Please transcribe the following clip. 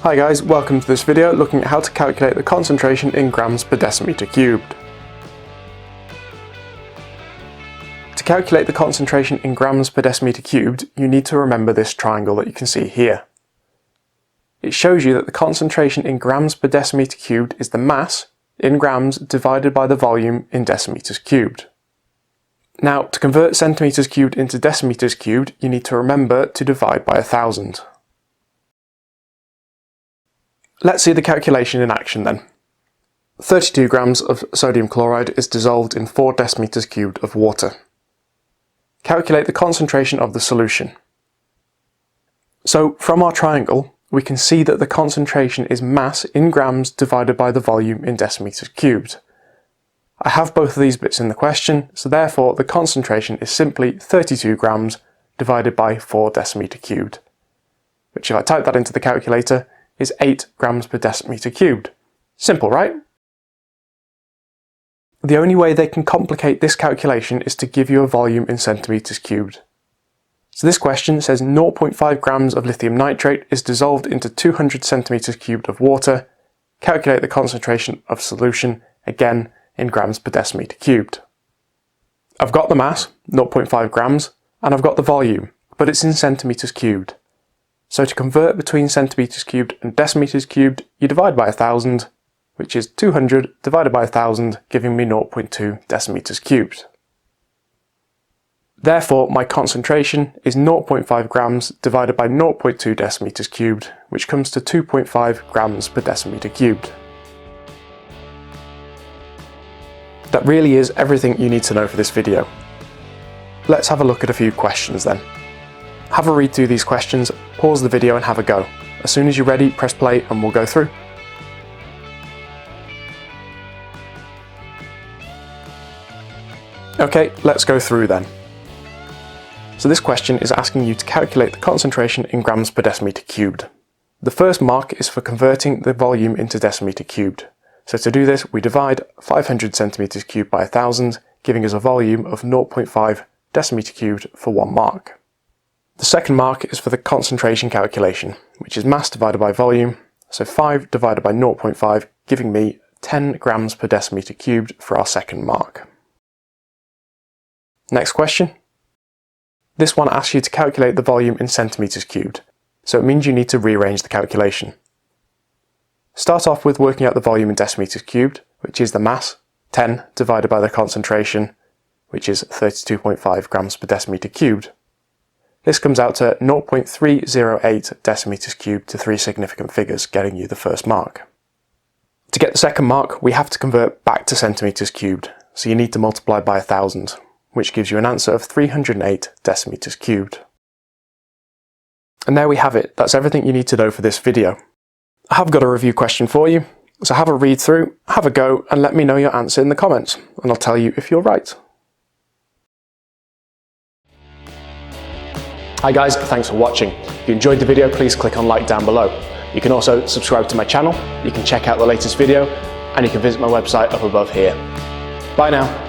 Hi guys, welcome to this video looking at how to calculate the concentration in grams per decimeter cubed. To calculate the concentration in grams per decimeter cubed, you need to remember this triangle that you can see here. It shows you that the concentration in grams per decimeter cubed is the mass in grams divided by the volume in decimeters cubed. Now, to convert centimeters cubed into decimeters cubed, you need to remember to divide by 1000. Let's see the calculation in action then. 32 grams of sodium chloride is dissolved in 4 decimeters cubed of water. Calculate the concentration of the solution. So from our triangle, we can see that the concentration is mass in grams divided by the volume in decimeters cubed. I have both of these bits in the question, so therefore the concentration is simply 32 grams divided by 4 decimeter cubed, which if I type that into the calculator, is 8 grams per decimeter cubed. Simple, right? The only way they can complicate this calculation is to give you a volume in centimeters cubed. So this question says 0.5 grams of lithium nitrate is dissolved into 200 centimeters cubed of water. Calculate the concentration of solution, again in grams per decimeter cubed. I've got the mass, 0.5 grams, and I've got the volume, but it's in centimeters cubed. So to convert between centimeters cubed and decimeters cubed, you divide by 1000, which is 200 divided by 1000, giving me 0.2 decimeters cubed. Therefore, my concentration is 0.5 grams divided by 0.2 decimeters cubed, which comes to 2.5 grams per decimeter cubed. That really is everything you need to know for this video. Let's have a look at a few questions then. Have a read through these questions, pause the video and have a go. As soon as you're ready, press play and we'll go through. Okay, let's go through then. So this question is asking you to calculate the concentration in grams per decimeter cubed. The first mark is for converting the volume into decimeter cubed. So to do this, we divide 500 centimeters cubed by 1000, giving us a volume of 0.5 decimeter cubed for 1 mark. The second mark is for the concentration calculation, which is mass divided by volume, so 5 divided by 0.5, giving me 10 grams per decimeter cubed for our second mark. Next question. This one asks you to calculate the volume in centimeters cubed, so it means you need to rearrange the calculation. Start off with working out the volume in decimeters cubed, which is the mass, 10 divided by the concentration, which is 32.5 grams per decimeter cubed. This comes out to 0.308 decimeters cubed to 3 significant figures, getting you the first mark. To get the second mark, we have to convert back to centimeters cubed, so you need to multiply by 1000, which gives you an answer of 308 decimeters cubed. And there we have it, that's everything you need to know for this video. I have got a review question for you, so have a read through, have a go, and let me know your answer in the comments, and I'll tell you if you're right. Hi guys, thanks for watching. If you enjoyed the video, please click on like down below. You can also subscribe to my channel, you can check out the latest video, and you can visit my website up above here. Bye now.